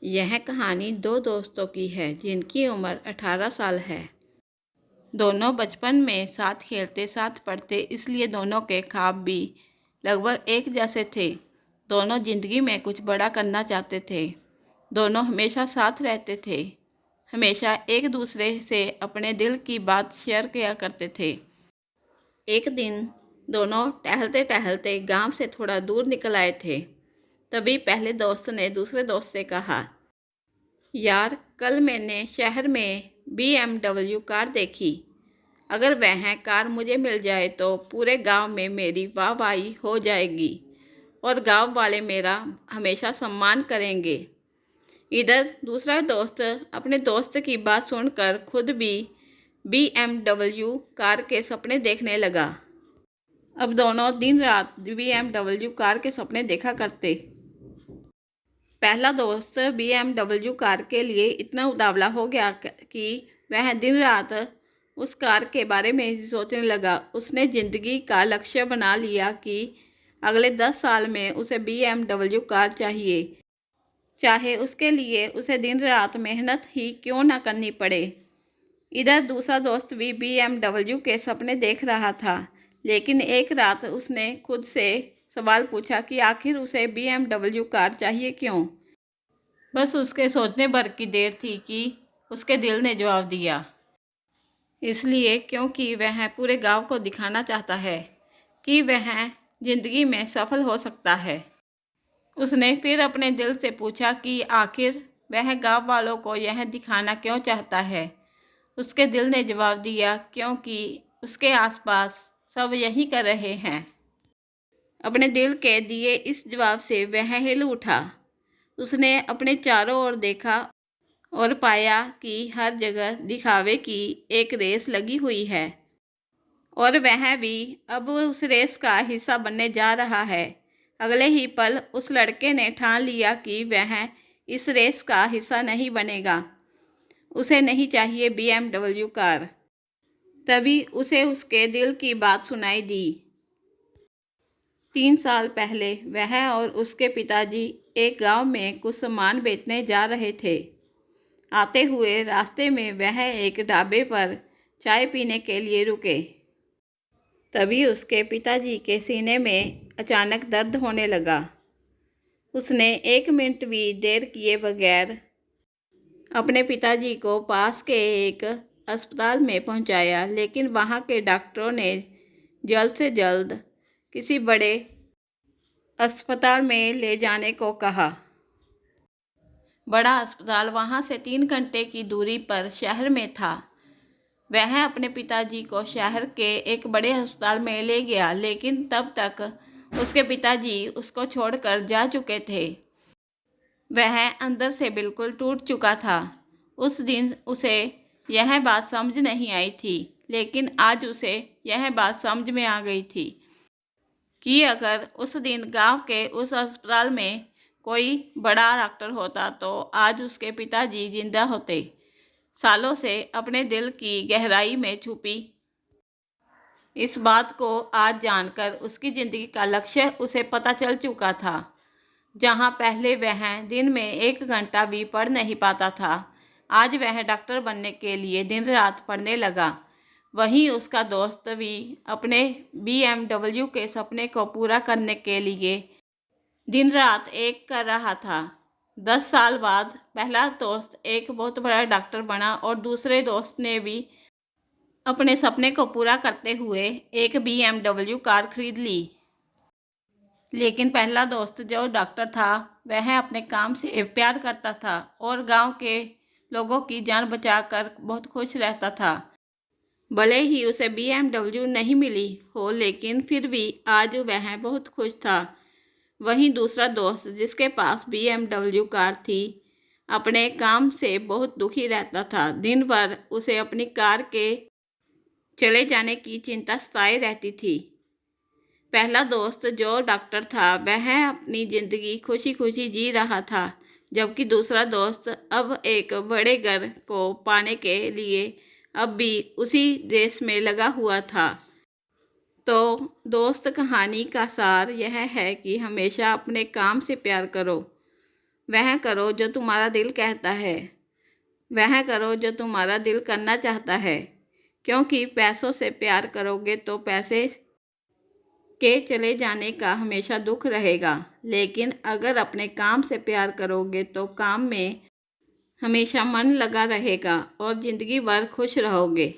यह कहानी दो दोस्तों की है जिनकी उम्र 18 साल है। दोनों बचपन में साथ खेलते साथ पढ़ते, इसलिए दोनों के ख्वाब भी लगभग एक जैसे थे। दोनों जिंदगी में कुछ बड़ा करना चाहते थे। दोनों हमेशा साथ रहते थे, हमेशा एक दूसरे से अपने दिल की बात शेयर किया करते थे। एक दिन दोनों टहलते टहलते गांव से थोड़ा दूर निकल आए थे। तभी पहले दोस्त ने दूसरे दोस्त से कहा, यार कल मैंने शहर में BMW कार देखी। अगर वह कार मुझे मिल जाए तो पूरे गांव में मेरी वाहवाही हो जाएगी और गांव वाले मेरा हमेशा सम्मान करेंगे। इधर दूसरा दोस्त अपने दोस्त की बात सुनकर खुद भी BMW कार के सपने देखने लगा। अब दोनों दिन रात BMW कार के सपने देखा करते। पहला दोस्त BMW कार के लिए इतना उतावला हो गया कि वह दिन रात उस कार के बारे में ही सोचने लगा। उसने ज़िंदगी का लक्ष्य बना लिया कि अगले 10 साल में उसे BMW कार चाहिए, चाहे उसके लिए उसे दिन रात मेहनत ही क्यों ना करनी पड़े। इधर दूसरा दोस्त भी BMW के सपने देख रहा था, लेकिन एक रात उसने खुद से सवाल पूछा कि आखिर उसे BMW कार चाहिए क्यों। बस उसके सोचने भर की देर थी कि उसके दिल ने जवाब दिया, इसलिए क्योंकि वह पूरे गांव को दिखाना चाहता है कि वह जिंदगी में सफल हो सकता है। उसने फिर अपने दिल से पूछा कि आखिर वह गांव वालों को यह दिखाना क्यों चाहता है। उसके दिल ने जवाब दिया, क्योंकि उसके आसपास सब यही कर रहे हैं। अपने दिल के दिए इस जवाब से वह हिल उठा। उसने अपने चारों ओर देखा और पाया कि हर जगह दिखावे की एक रेस लगी हुई है और वह भी अब उस रेस का हिस्सा बनने जा रहा है। अगले ही पल उस लड़के ने ठान लिया कि वह इस रेस का हिस्सा नहीं बनेगा। उसे नहीं चाहिए BMW कार। तभी उसे उसके दिल की बात सुनाई दी। 3 साल पहले वह और उसके पिताजी एक गांव में कुछ सामान बेचने जा रहे थे। आते हुए रास्ते में वह एक ढाबे पर चाय पीने के लिए रुके। तभी उसके पिताजी के सीने में अचानक दर्द होने लगा। उसने 1 मिनट भी देर किए बगैर अपने पिताजी को पास के एक अस्पताल में पहुंचाया, लेकिन वहां के डॉक्टरों ने जल्द से जल्द किसी बड़े अस्पताल में ले जाने को कहा। बड़ा अस्पताल वहां से 3 घंटे की दूरी पर शहर में था। वह अपने पिताजी को शहर के एक बड़े अस्पताल में ले गया, लेकिन तब तक उसके पिताजी उसको छोड़कर जा चुके थे। वह अंदर से बिल्कुल टूट चुका था। उस दिन उसे यह बात समझ नहीं आई थी, लेकिन आज उसे यह बात समझ में आ गई थी कि अगर उस दिन गांव के उस अस्पताल में कोई बड़ा डॉक्टर होता तो आज उसके पिताजी जिंदा होते। सालों से अपने दिल की गहराई में छुपी इस बात को आज जानकर उसकी ज़िंदगी का लक्ष्य उसे पता चल चुका था। जहां पहले वह दिन में 1 घंटा भी पढ़ नहीं पाता था, आज वह डॉक्टर बनने के लिए दिन रात पढ़ने लगा। वहीं उसका दोस्त भी अपने BMW के सपने को पूरा करने के लिए दिन रात एक कर रहा था। 10 साल बाद पहला दोस्त एक बहुत बड़ा डॉक्टर बना और दूसरे दोस्त ने भी अपने सपने को पूरा करते हुए एक BMW कार खरीद ली। लेकिन पहला दोस्त जो डॉक्टर था वह अपने काम से प्यार करता था और गांव के लोगों की जान बचाकर बहुत खुश रहता था। भले ही उसे BMW नहीं मिली हो, लेकिन फिर भी आज वह बहुत खुश था। वहीं दूसरा दोस्त जिसके पास BMW कार थी, अपने काम से बहुत दुखी रहता था। दिन भर उसे अपनी कार के चले जाने की चिंता सताए रहती थी। पहला दोस्त जो डॉक्टर था वह अपनी ज़िंदगी खुशी खुशी जी रहा था, जबकि दूसरा दोस्त अब एक बड़े घर को पाने के लिए अब भी उसी रेस में लगा हुआ था। तो दोस्त, कहानी का सार यह है कि हमेशा अपने काम से प्यार करो वह करो जो तुम्हारा दिल कहता है, वह करो जो तुम्हारा दिल करना चाहता है, क्योंकि पैसों से प्यार करोगे तो पैसे के चले जाने का हमेशा दुख रहेगा, लेकिन अगर अपने काम से प्यार करोगे तो काम में हमेशा मन लगा रहेगा और ज़िंदगी भर खुश रहोगे।